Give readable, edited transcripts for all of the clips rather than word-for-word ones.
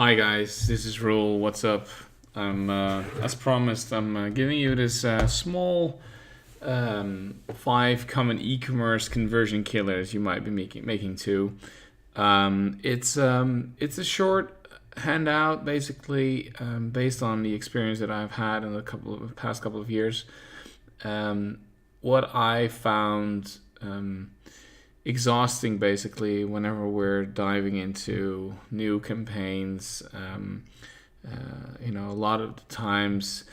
Hi guys, this is Rule. What's up? As promised, I'm giving you this small 5 common e-commerce conversion killers you might be making too. It's a short handout, basically, based on the experience that I've had in the past couple of years. What I found exhausting, basically, whenever we're diving into new campaigns. A lot of the times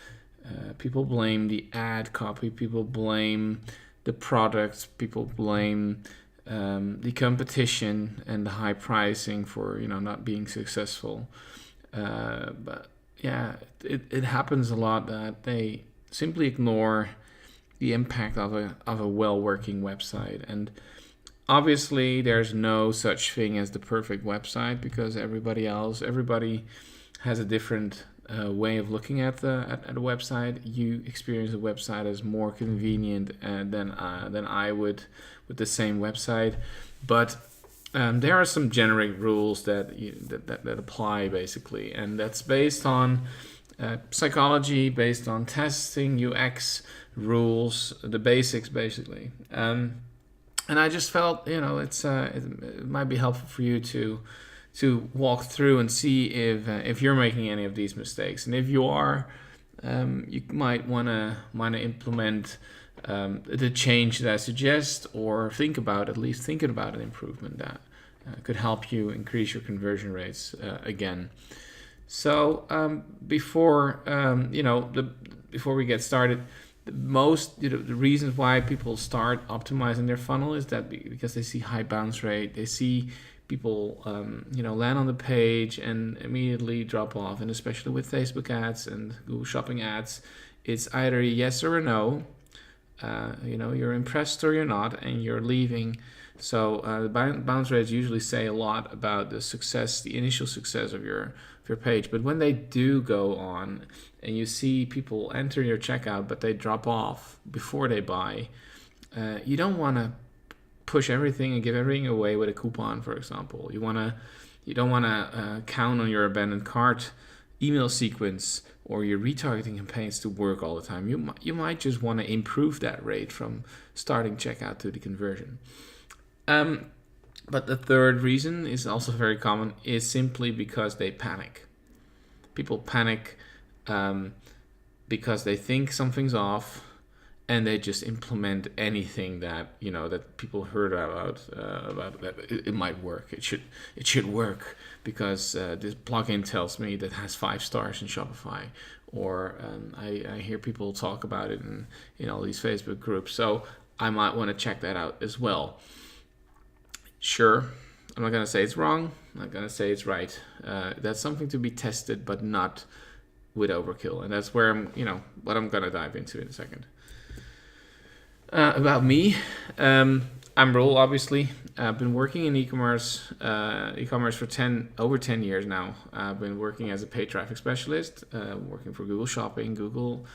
people blame the ad copy, people blame the product, people blame the competition and the high pricing for not being successful. But yeah, it happens a lot that they simply ignore the impact of a well working website. And obviously, there's no such thing as the perfect website because everybody has a different way of looking at a website. You experience a website as more convenient than I would with the same website, but there are some generic rules that apply, basically, and that's based on psychology, based on testing, UX rules, the basics, basically. And I just felt, it might be helpful for you to walk through and see if you're making any of these mistakes, and if you are, you might wanna implement the change that I suggest, or at least thinking about an improvement that could help you increase your conversion rates again. So before we get started, the reasons why people start optimizing their funnel is that because they see high bounce rate, they see people land on the page and immediately drop off. And especially with Facebook ads and Google Shopping ads, it's either a yes or a no. You're impressed or you're not, and you're leaving. So the bounce rates usually say a lot about the initial success of your page. But when they do go on and you see people enter your checkout but they drop off before they buy, you don't want to push everything and give everything away with a coupon, for example. You don't want to count on your abandoned cart email sequence or your retargeting campaigns to work all the time. You might just want to improve that rate from starting checkout to the conversion. But the third reason is also very common, is simply because they panic. People panic because they think something's off, and they just implement anything that that people heard about that it might work. It should work because this plugin tells me that has 5 stars in Shopify, or I hear people talk about it in all these Facebook groups, so I might want to check that out as well. Sure, I'm not going to say it's wrong. I'm not going to say it's right. That's something to be tested, but not with overkill. And that's where what I'm going to dive into in a second. About me, I'm Roel, obviously. I've been working in e-commerce for over 10 years now. I've been working as a paid traffic specialist, working for Google Shopping, Google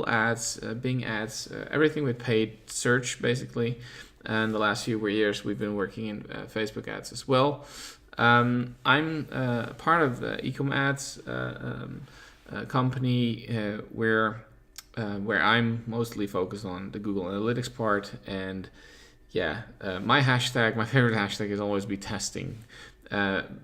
Ads, Bing Ads, everything with paid search, basically. And the last few years, we've been working in Facebook ads as well. I'm part of the eCom-Ads company where I'm mostly focused on the Google Analytics part. And my favorite hashtag is always be testing.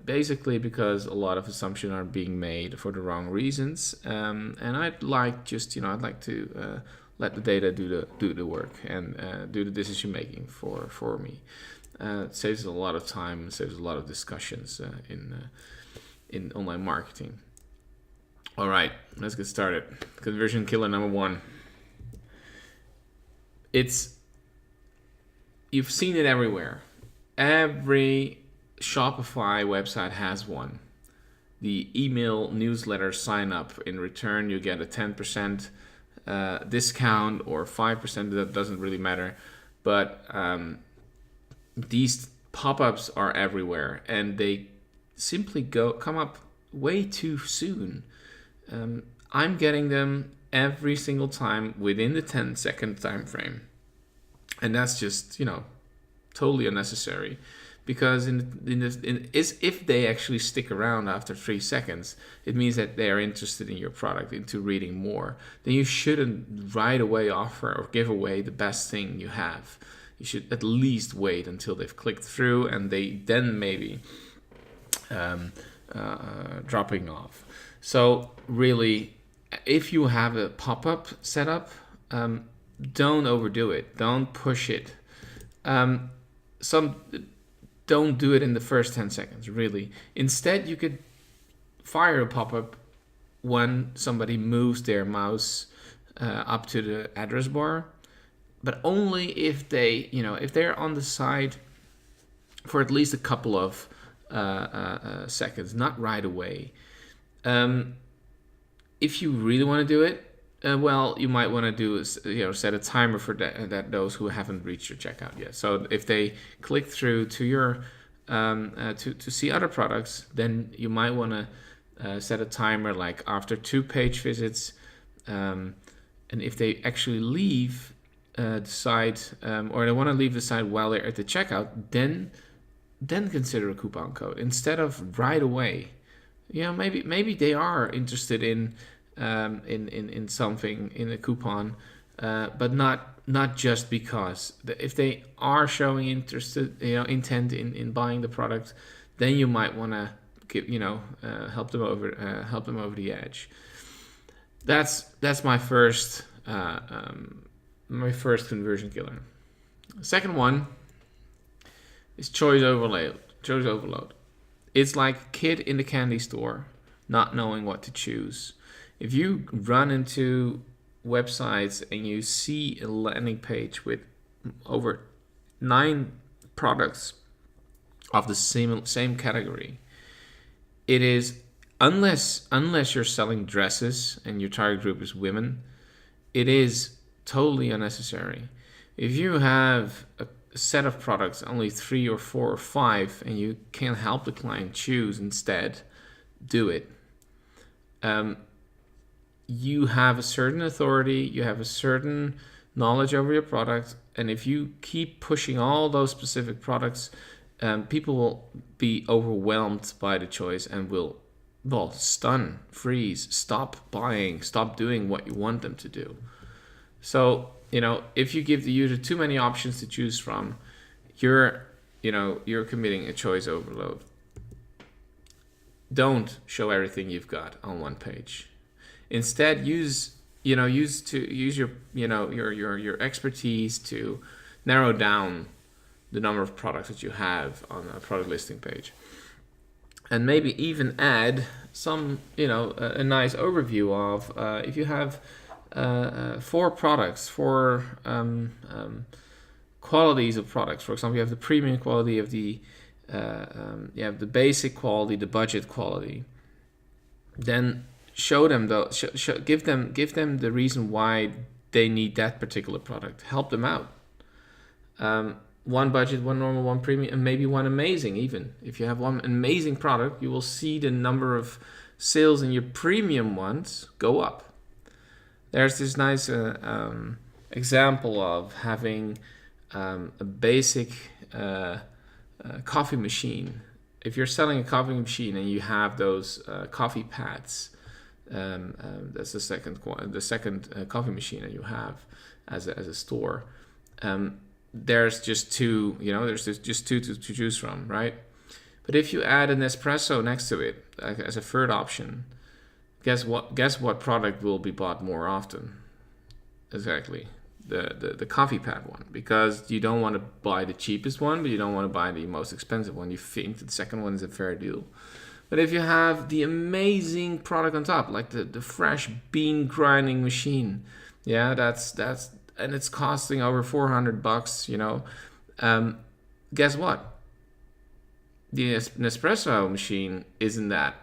Basically because a lot of assumptions are being made for the wrong reasons. And I'd like to let the data do the work and do the decision making for me. It saves a lot of time and saves a lot of discussions in online marketing. All right, let's get started. Conversion killer number 1. You've seen it everywhere. Every Shopify website has one. The email newsletter sign up. In return, you get a 10% discount or 5%. That doesn't really matter. But these pop-ups are everywhere, and they simply come up way too soon. I'm getting them every single time within the 10-second time frame, and that's just totally unnecessary, because if they actually stick around after 3 seconds, it means that they are interested in your product, into reading more. Then you shouldn't right away offer or give away the best thing you have. You should at least wait until they've clicked through and they then maybe dropping off. So really, if you have a pop-up set up, don't overdo it. Don't push it. Don't do it in the first 10 seconds, really. Instead, you could fire a pop-up when somebody moves their mouse up to the address bar, but only if if they're on the side for at least a couple of seconds, not right away. If you really want to do it, you might want to do set a timer for that those who haven't reached your checkout yet. So if they click through to your to see other products, then you might want to set a timer like after 2 page visits, and if they actually leave the site or they want to leave the site while they're at the checkout, then consider a coupon code instead of right away. Maybe they are interested in something, in a coupon, but not just because. If they are showing intent in buying the product, then you might want to help them over the edge. That's my first conversion killer. The second one is choice overload. It's like a kid in the candy store not knowing what to choose. If you run into websites and you see a landing page with over 9 products of the same category, it is, unless you're selling dresses and your target group is women, it is totally unnecessary. If you have a set of products, only 3 or 4 or 5, and you can help the client choose instead, do it. You have a certain authority, you have a certain knowledge over your product, and if you keep pushing all those specific products, people will be overwhelmed by the choice and will stun, freeze, stop buying, stop doing what you want them to do. So if you give the user too many options to choose from, you're committing a choice overload. Don't show everything you've got on one page. Instead, use your expertise to narrow down the number of products that you have on a product listing page, and maybe even add some a nice overview of if you have 4 products, 4 qualities of products. For example, you have the premium quality, of the the basic quality, the budget quality. Then show them give them the reason why they need that particular product. Help them out. 1 budget, 1 normal, 1 premium, and maybe 1 amazing. Even if you have 1 amazing product, you will see the number of sales in your premium ones go up. There's this nice example of having a basic coffee machine. If you're selling a coffee machine and you have those coffee pads, that's the second coffee machine that you have as a store. There's just 2. There's just 2 to choose from, right? But if you add an espresso next to it as a third option, guess what product will be bought more often? Exactly, the coffee pad one, because you don't want to buy the cheapest one, but you don't want to buy the most expensive one. You think the second one is a fair deal. But if you have the amazing product on top, like the fresh bean grinding machine, that's and it's costing over $400, guess what? The Nespresso machine isn't that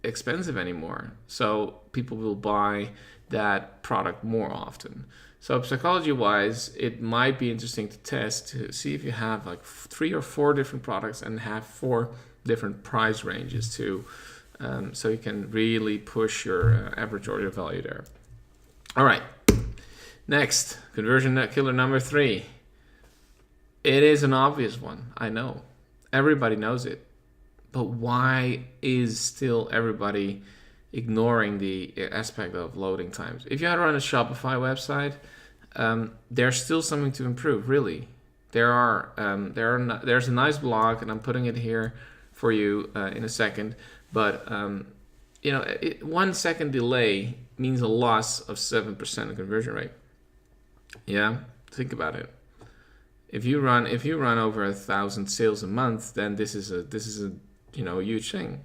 expensive anymore, so people will buy that product more often. So psychology wise, it might be interesting to test to see if you have like 3 or 4 different products and have 4 different price ranges too, so you can really push your average order value there. All right, next conversion killer number 3. It is an obvious one, I know, Everybody knows it. But why is still everybody ignoring the aspect of loading times? If you had run a Shopify website, there's still something to improve, really. There's a nice blog, and I'm putting it here for you in a second. But 1 second delay means a loss of 7% conversion rate. Yeah, think about it. If you run over 1,000 sales a month, then this is a huge thing.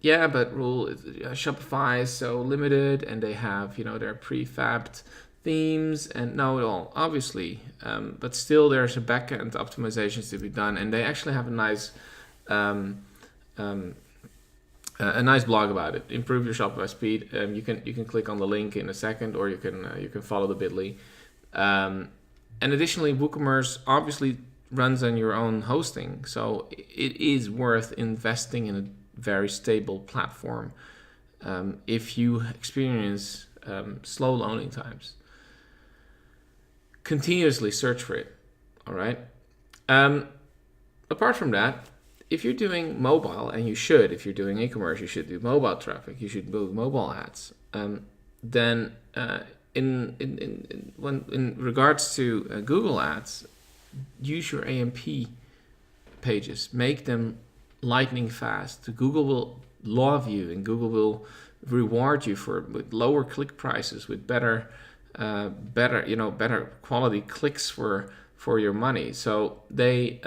Yeah, but Shopify is so limited, and they have their prefabbed themes, and no, obviously, but still there's a backend optimizations to be done, and they actually have a nice blog about it. Improve your Shopify speed. You can click on the link in a second, or you can follow the bit.ly. And additionally, WooCommerce obviously runs on your own hosting, so it is worth investing in a very stable platform if you experience slow loading times. Continuously search for it. All right. Apart from that, if you're doing mobile, and if you're doing e-commerce, you should do mobile traffic. You should build mobile ads. Then in regards to Google Ads, use your AMP pages. Make them lightning fast. Google will love you, and Google will reward you with lower click prices, with better quality clicks for your money. So they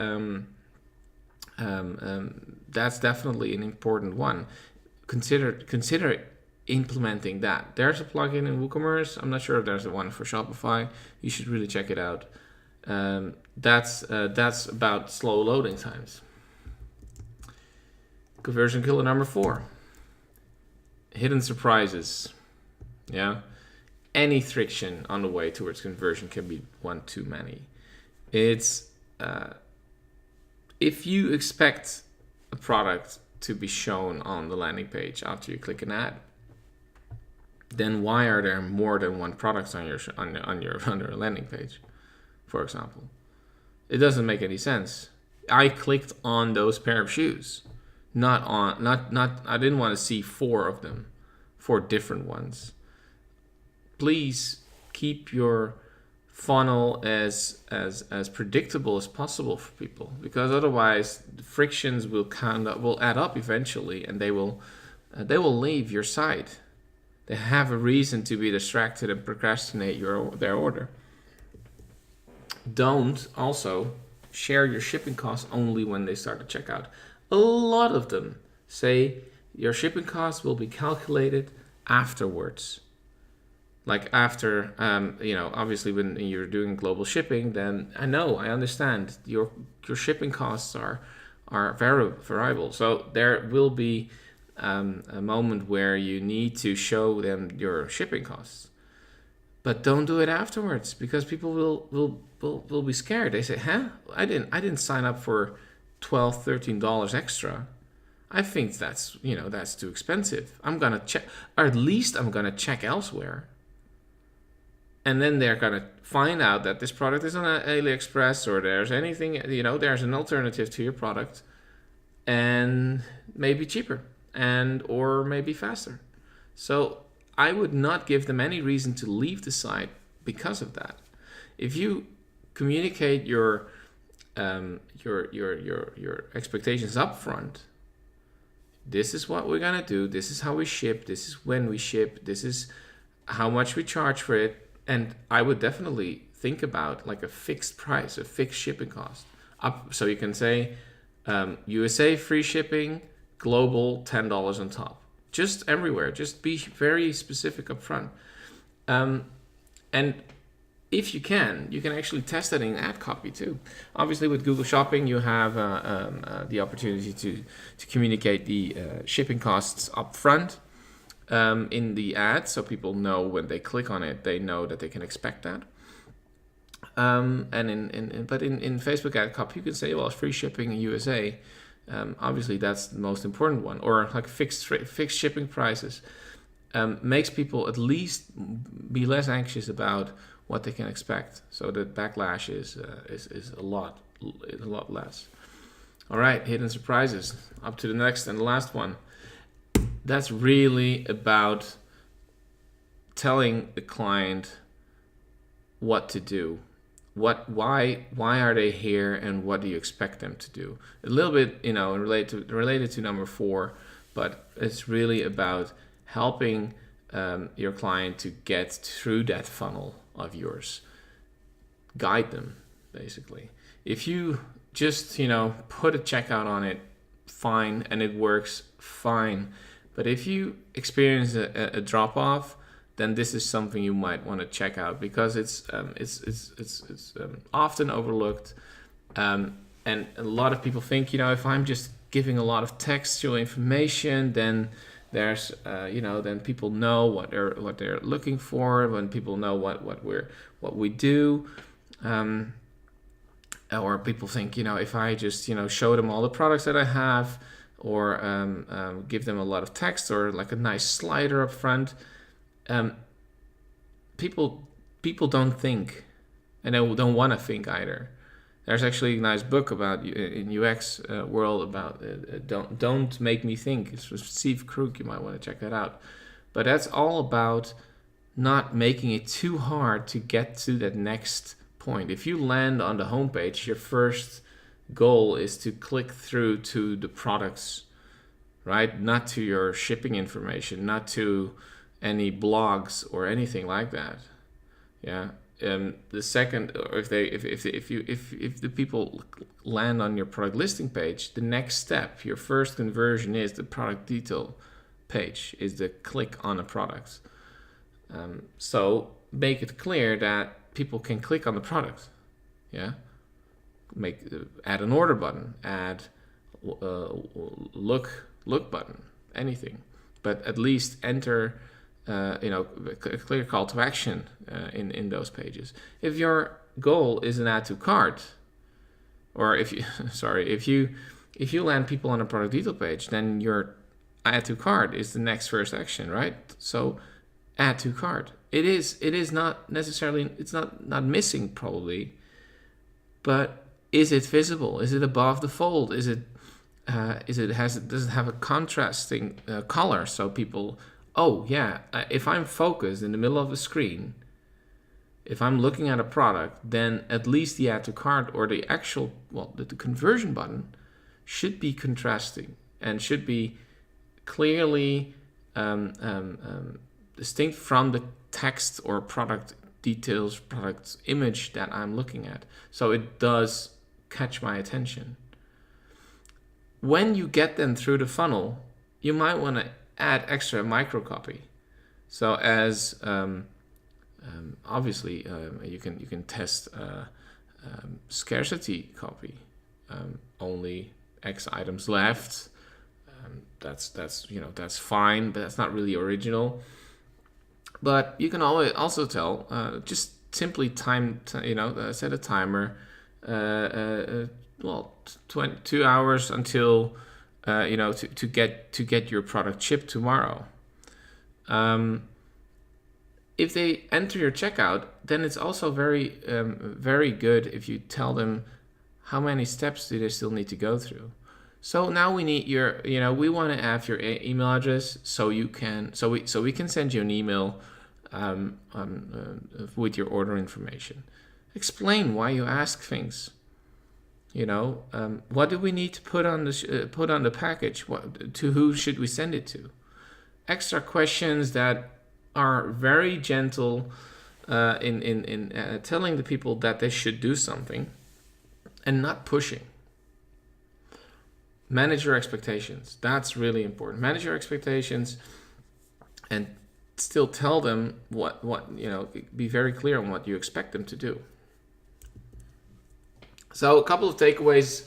that's definitely an important one. Consider implementing that. There's a plugin in WooCommerce. I'm not sure if there's one for Shopify. You should really check it out. That's about slow loading times. Conversion killer number 4. Hidden surprises. Yeah. Any friction on the way towards conversion can be one too many. It's if you expect a product to be shown on the landing page after you click an ad, then why are there more than one product on your landing page, for example? It doesn't make any sense. I clicked on those pair of shoes. I didn't want to see 4 of them, 4 different ones. Please keep your funnel as predictable as possible for people, because otherwise the frictions will add up eventually, and they will leave your site. They have a reason to be distracted and procrastinate their order. Don't also share your shipping costs only when they start to checkout. A lot of them say your shipping costs will be calculated afterwards. Like after, obviously when you're doing global shipping, then I understand your shipping costs are very variable. So there will be a moment where you need to show them your shipping costs, but don't do it afterwards, because people will be scared. They say, "Huh? I didn't sign up for $12-13 extra. I think that's too expensive. I'm gonna check, or at least I'm gonna check elsewhere." And then they're gonna find out that this product is on AliExpress, or there's there's an alternative to your product, and maybe cheaper, or maybe faster. So I would not give them any reason to leave the site because of that. If you communicate your expectations up front, this is what we're gonna do, this is how we ship, this is when we ship, this is how much we charge for it. And I would definitely think about like a fixed price, a fixed shipping cost. So you can say USA free shipping, global $10 on top. Just everywhere. Just be very specific up front. And if you can actually test that in ad copy too. Obviously with Google Shopping, you have the opportunity to communicate the shipping costs up front. In the ad, so people know when they click on it, they know that they can expect that. And in Facebook ad copy, you can say, well, free shipping in USA. Obviously, that's the most important one, or like fixed shipping prices. Makes people at least be less anxious about what they can expect. So the backlash is a lot a lot less. All right, hidden surprises. Up to the next and the last one. That's really about telling the client what to do. Why are they here, and what do you expect them to do? A little bit, related to number 4, but it's really about helping your client to get through that funnel of yours. Guide them, basically. If you just, put a checkout on it, fine, and it works, fine. But if you experience a drop off, then this is something you might want to check out, because it's often overlooked, and a lot of people think, if I'm just giving a lot of textual information, then there's then people know what they're looking for, when people know what we do, or people think, if I just show them all the products that I have, or give them a lot of text, or like a nice slider up front. People don't think, and they don't want to think either. There's actually a nice book about in UX world about don't make me think. It's from Steve Krug. You might want to check that out. But that's all about not making it too hard to get to that next point. If you land on the homepage, your first goal is to click through to the products, right? Not to your shipping information, not to any blogs or anything like that. Yeah. The second, or if the people land on your product listing page, the next step, your first conversion, is the product detail page, is the click on a product. So make it clear that people can click on the product. Yeah. Add an order button, add look button, anything, but at least enter a clear call to action in those pages. If your goal is an add to cart, or if you land people on a product detail page, then your add to cart is the next first action, right? So add to cart. It is not necessarily, it's not missing probably, but is it visible? Is it above the fold? Does it have a contrasting color, so people, oh yeah, if I'm focused in the middle of the screen, if I'm looking at a product, then at least the add to cart or the actual, the conversion button should be contrasting and should be clearly distinct from the text or product details, product image that I'm looking at. So it does catch my attention. When you get them through the funnel, you might want to add extra microcopy. So as obviously you can test scarcity copy. Only X items left. That's fine, but that's not really original. But you can always also tell, just simply set a timer. 2 hours until to get your product shipped tomorrow. If they enter your checkout, then it's also very very good if you tell them how many steps do they still need to go through. So now we need your, we want to have your email address, so we can send you an email with your order information. Explain why you ask things. What do we need to put on the package? To who should we send it to? Extra questions that are very gentle in telling the people that they should do something, and not pushing. Manage your expectations. That's really important. Manage your expectations, and still tell them what be very clear on what you expect them to do. So a couple of takeaways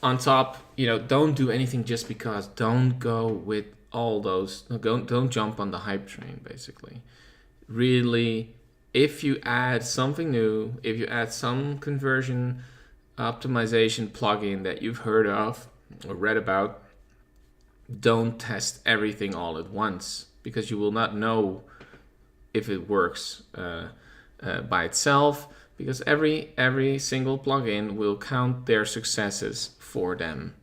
on top. Don't do anything just because. Don't go with all those. Don't jump on the hype train, basically. Really, if you add something new, if you add some conversion optimization plugin that you've heard of or read about, don't test everything all at once, because you will not know if it works by itself. because every single plugin will count their successes for them.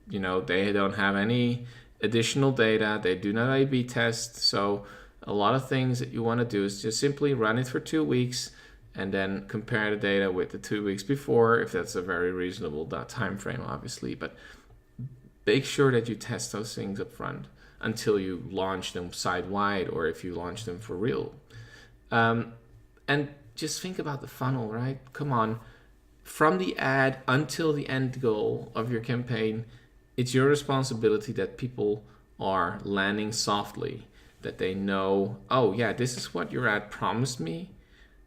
They don't have any additional data. They do not A/B test. So a lot of things that you want to do is just simply run it for 2 weeks and then compare the data with the 2 weeks before, if that's a very reasonable time frame, obviously. But make sure that you test those things up front until you launch them site-wide, or if you launch them for real. And just think about the funnel, right? Come on. From the ad until the end goal of your campaign, it's your responsibility that people are landing softly, that they know, oh yeah, this is what your ad promised me.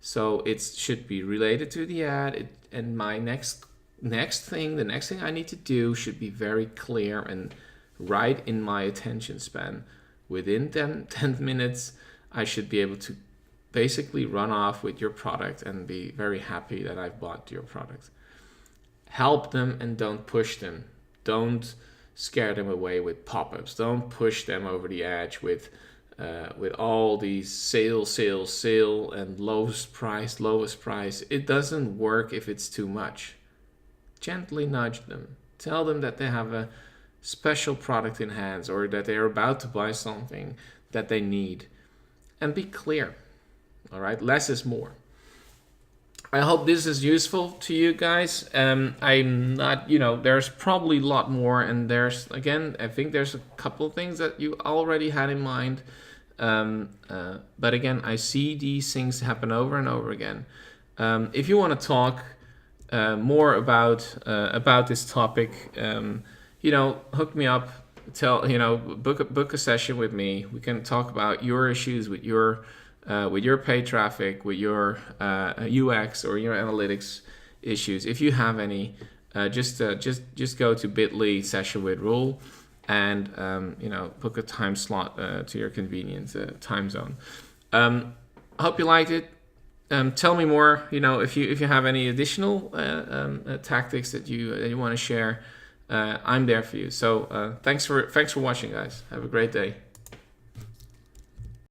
So it should be related to the ad. And my next thing, the next thing I need to do should be very clear and right in my attention span. Within 10 minutes, I should be able to basically run off with your product and be very happy that I've bought your product. Help them and don't push them. Don't scare them away with pop-ups. Don't push them over the edge with all these sale, and lowest price. It doesn't work if it's too much. Gently nudge them. Tell them that they have a special product in hands, or that they're about to buy something that they need. And be clear. All right, less is more. I hope this is useful to you guys. I'm not, there's probably a lot more, and I think there's a couple of things that you already had in mind. But again, I see these things happen over and over again. If you want to talk more about this topic, hook me up. Book a session with me. We can talk about your issues with your paid traffic, with your UX or your analytics issues. If you have any, just go to bit.ly session with Rule and book a time slot to your convenience time zone. I hope you liked it. Tell me more. If you have any additional tactics that you want to share, I'm there for you. So thanks for watching, guys. Have a great day.